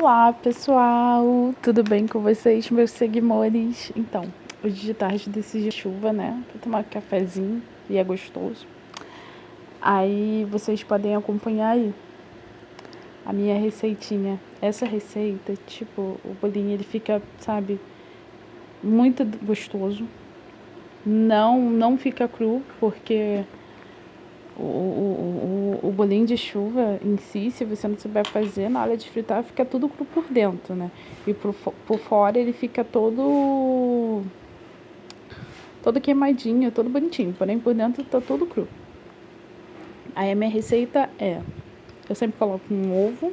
Olá pessoal, tudo bem com vocês, meus seguimores? Então, hoje de tarde decidi chuva, né? Pra tomar um cafezinho e é gostoso. Aí vocês podem acompanhar aí a minha receitinha. Essa receita, tipo, o bolinho ele fica, sabe, muito gostoso. Não fica cru, porque o bolinho de chuva em si, se você não souber fazer, na hora de fritar, fica tudo cru por dentro, né? E por fora ele fica todo queimadinho, todo bonitinho. Porém, por dentro tá todo cru. Aí a minha receita é... Eu sempre coloco um ovo.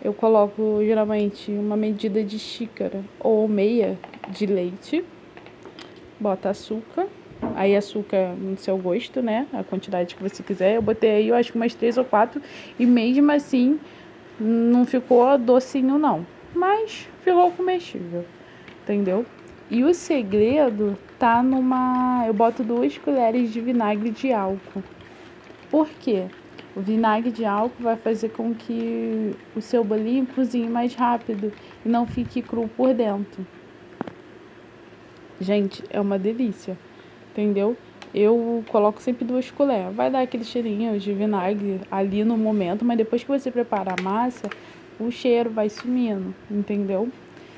Eu coloco, geralmente, uma medida de xícara ou meia de leite. Bota açúcar. Aí açúcar no seu gosto, né? A quantidade que você quiser. Eu botei aí, eu acho que umas 3 ou 4. E mesmo assim, não ficou docinho, não. Mas ficou comestível. Entendeu? E o segredo tá numa... Eu boto 2 colheres de vinagre de álcool. Por quê? O vinagre de álcool vai fazer com que o seu bolinho cozinhe mais rápido e não fique cru por dentro. Gente, é uma delícia. Entendeu? Eu coloco sempre 2 colheres. Vai dar aquele cheirinho de vinagre ali no momento, mas depois que você prepara a massa, o cheiro vai sumindo, entendeu?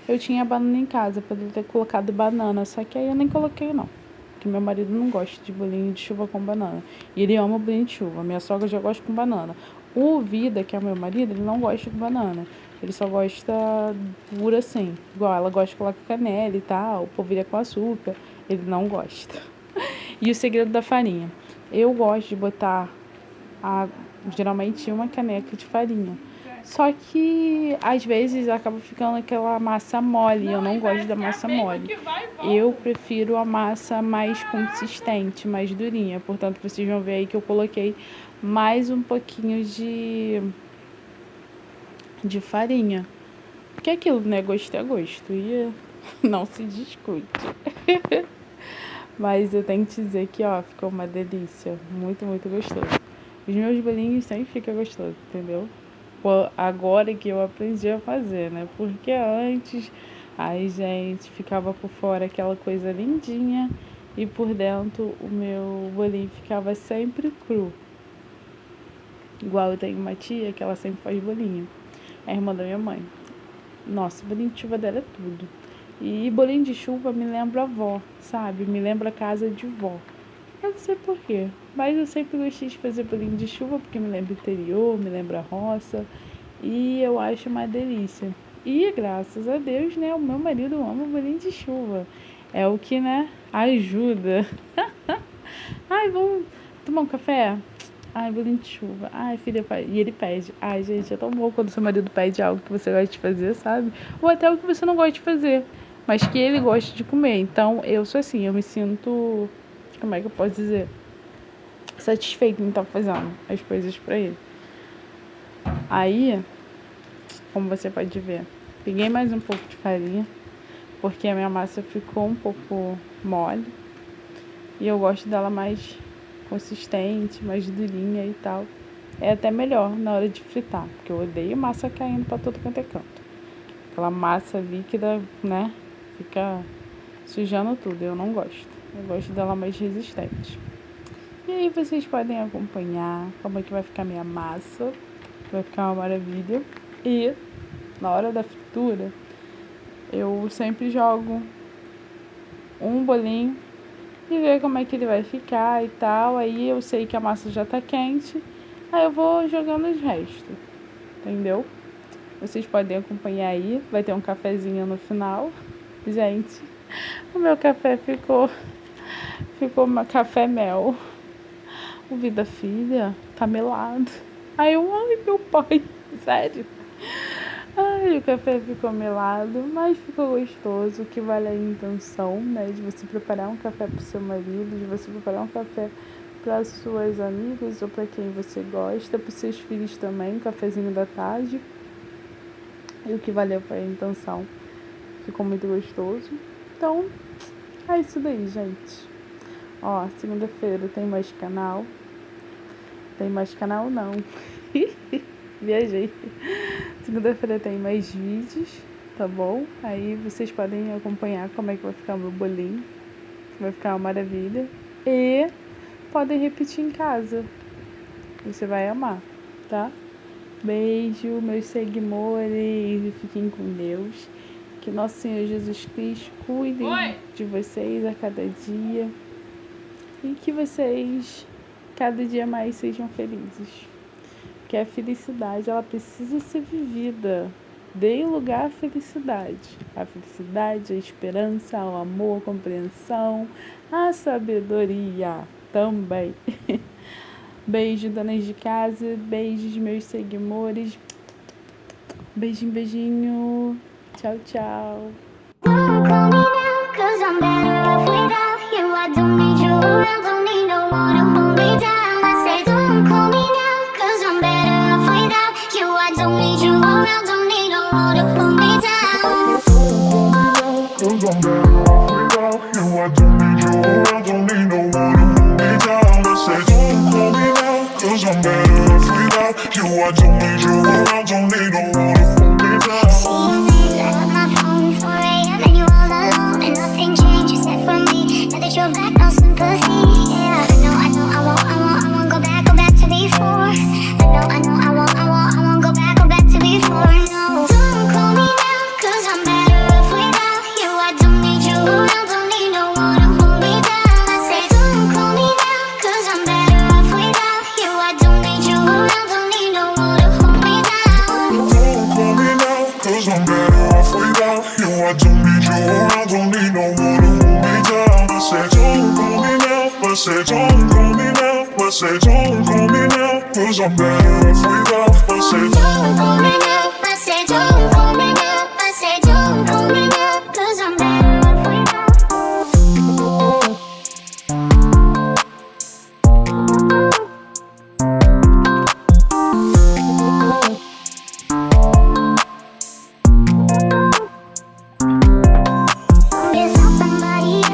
Eu tinha banana em casa, poderia ter colocado banana, só que aí eu nem coloquei não. Porque meu marido não gosta de bolinho de chuva com banana. E ele ama bolinho de chuva. Minha sogra já gosta com banana. O Vida, que é meu marido, ele não gosta com banana. Ele só gosta pura assim. Igual ela gosta de colocar canela e tal, polvilha com açúcar. Ele não gosta. E o segredo da farinha. Eu gosto de botar geralmente uma caneca de farinha. Só que às vezes acaba ficando aquela massa mole. Eu não gosto da massa mole. Eu prefiro a massa mais consistente, mais durinha. Portanto, vocês vão ver aí que eu coloquei mais um pouquinho de farinha. Porque é aquilo, né? Gosto é gosto. E não se discute. Mas eu tenho que dizer que, ó, ficou uma delícia. Muito, muito gostoso. Os meus bolinhos sempre ficam gostosos, entendeu? Agora que eu aprendi a fazer, né? Porque antes, ai, gente, ficava por fora aquela coisa lindinha e por dentro o meu bolinho ficava sempre cru. Igual eu tenho uma tia que ela sempre faz bolinho. É a irmã da minha mãe. Nossa, o bolinho de chuva dela é tudo. E bolinho de chuva me lembra a avó, sabe? Me lembra a casa de vó. Eu não sei porquê, mas eu sempre gostei de fazer bolinho de chuva porque me lembra interior, me lembra a roça. E eu acho uma delícia. E graças a Deus, né, o meu marido ama bolinho de chuva. É o que, né, ajuda. Ai, vamos tomar um café? Ai, bolinho de chuva. Ai, filha, e ele pede. Ai, gente, é tão bom quando seu marido pede algo que você gosta de fazer, sabe? Ou até algo que você não gosta de fazer, mas que ele gosta de comer. Então, eu sou assim, eu me sinto, como é que eu posso dizer? Satisfeita em estar fazendo as coisas pra ele. Aí, como você pode ver, peguei mais um pouco de farinha, porque a minha massa ficou um pouco mole. E eu gosto dela mais consistente, mais durinha e tal. É até melhor na hora de fritar, porque eu odeio massa caindo pra todo quanto é canto. Aquela massa líquida, né, fica sujando tudo, eu não gosto. Eu gosto dela mais resistente. E aí vocês podem acompanhar como é que vai ficar minha massa. Vai ficar uma maravilha. E na hora da fritura, eu sempre jogo um bolinho e ver como é que ele vai ficar e tal. Aí eu sei que a massa já tá quente, aí eu vou jogando os restos, entendeu? Vocês podem acompanhar aí, vai ter um cafezinho no final. Gente, o meu café ficou uma café mel. O Vida Filha tá melado. Aí eu, ai meu pai, sério. Ai, o café ficou melado, mas ficou gostoso, que vale a intenção, né, de você preparar um café pro seu marido, de você preparar um café para suas amigas ou para quem você gosta, para seus filhos também, um cafezinho da tarde. E o que valeu foi a intenção. Ficou muito gostoso. Então, é isso daí, gente. Ó, segunda-feira tem mais canal. Tem mais canal não. Viajei. Segunda-feira tem mais vídeos, tá bom? Aí vocês podem acompanhar como é que vai ficar o meu bolinho. Vai ficar uma maravilha. E podem repetir em casa. Você vai amar, tá? Beijo, meus seguimores. E fiquem com Deus. Que nosso Senhor Jesus Cristo cuide de vocês a cada dia. E que vocês, cada dia mais, sejam felizes. Porque a felicidade, ela precisa ser vivida. Dê lugar à felicidade. A felicidade, a esperança, o amor, a compreensão, a sabedoria também. Beijo, donas de casa. Beijos, meus seguimores. Beijinho, beijinho. Tchau, tchau. Say don't call me now, 'cause I'm better off without. I say don't call me now, I say don't call me now, I say don't call me now, 'cause I'm better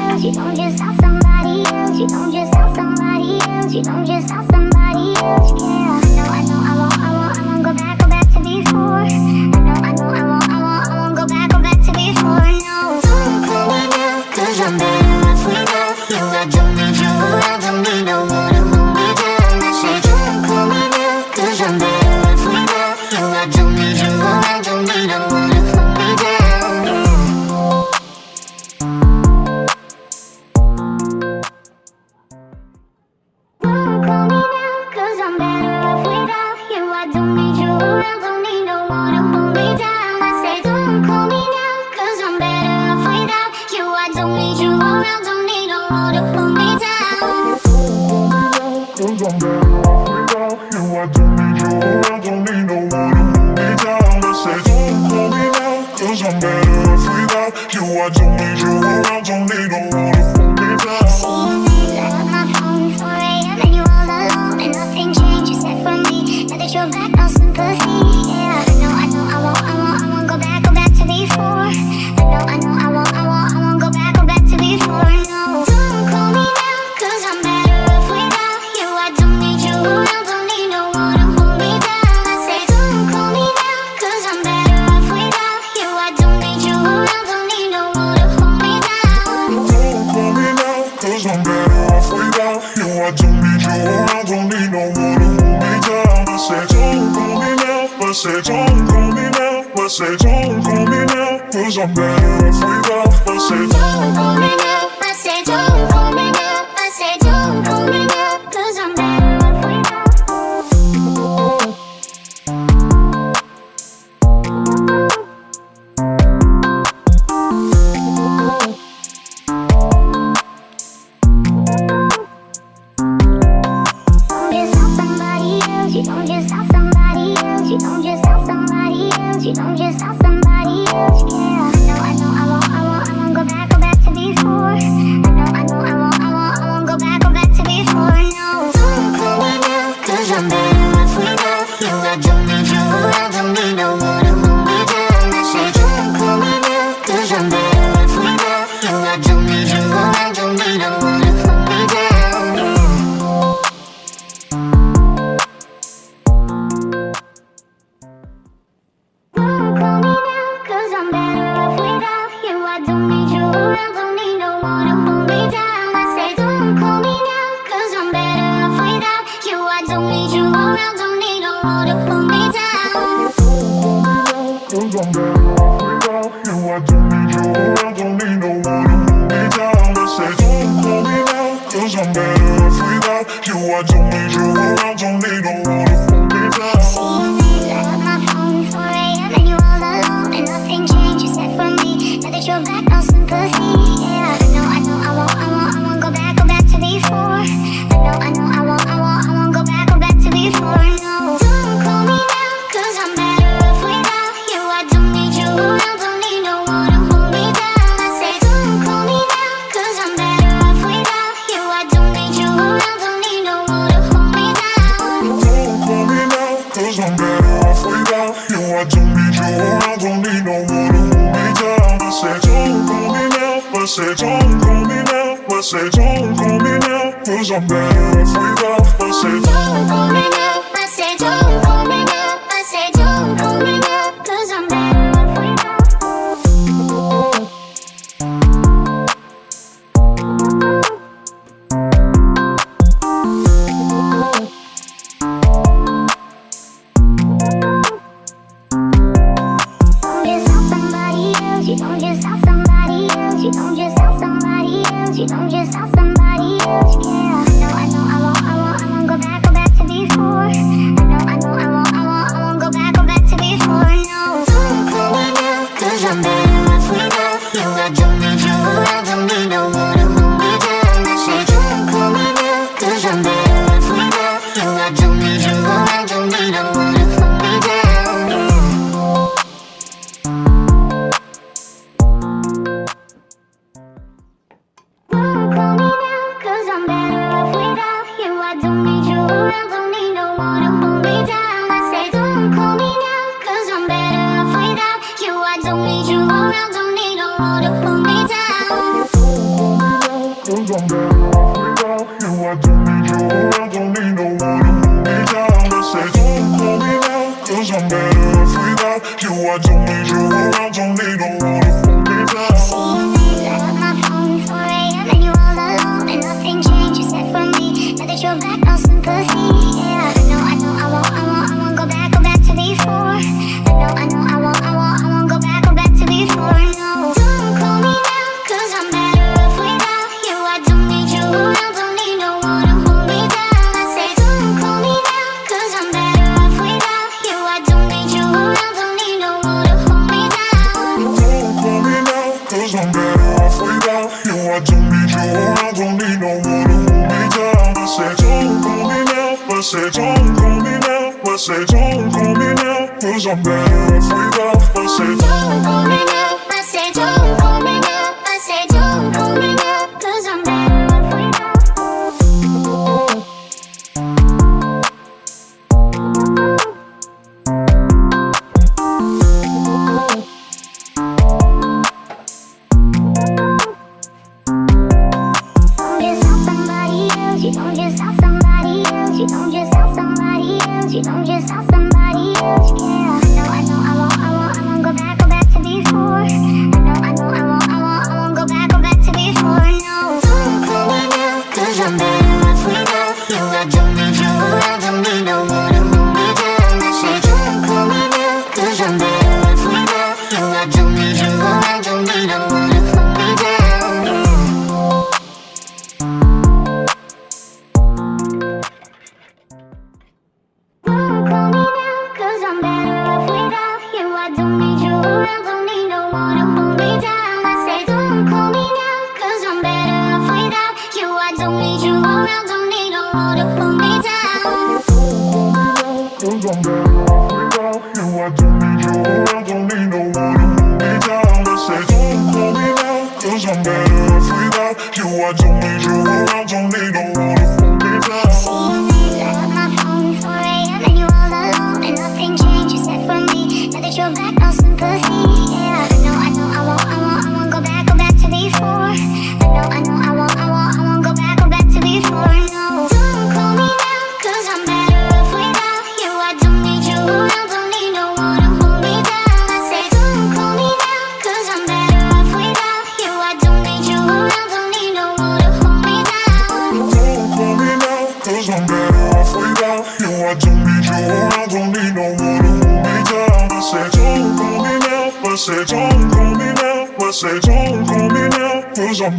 off you don't just have somebody else, you don't just have somebody else, you don't just have somebody else, yeah. I know, I won't go back to before. I won't go back to before, no. Don't call me now, 'cause I'm better off without you. I don't need you, I don't need no one to hold me down. I say don't call me now, 'cause I'm better off without you. I don't need you, I don't need no one to hold me down, yeah. Say don't call me now, but say don't call me now, 'cause I'm better off without. I say don't call me now, but say don't call me now, but say don't call me now, 'cause I'm better off without. You don't just have somebody else, you don't just have somebody else, you don't just have somebody else, yeah. I know, I won't go back to before. I won't go back to before, no. Don't call me now, 'cause I'm better off without you. I don't need you, I don't need no one to hold me down. I say don't call me now, 'cause I'm better off without you. I don't need you, I don't need no one to hold me down, yeah. say don't call me now, but say don't call me now, cause I'm better off without. But say don't call me now, but say don't call me now, but say don't call me now, cause I'm better off without. You don't just have somebody else, you don't just have somebody else, you don't just have somebody else, yeah. I won't go back to before. I won't go back to before, no. Don't call me now, cause I'm better off without you. I don't need you, I don't need no one to hold me down. I say don't call me now, cause I'm better off without you. I don't need you, I don't need no one to hold me down, yeah. Say don't call me now, but say don't call me now, cause I'm better off without. But say don't call me now, but say don't call me now, but say don't call me now, cause I'm better off without. You don't just have somebody else, you don't just have somebody else, you don't just have somebody else, yeah. I won't go back to before. I won't go back to before, no. Don't call me now, cause I'm better off without you. I don't need you, I don't need no one to hold me down. I say don't call me now, cause I'm better off without you. I don't need you, I don't need no one to hold me down, yeah. Say don't call me now, but say don't call me now, cause I'm better.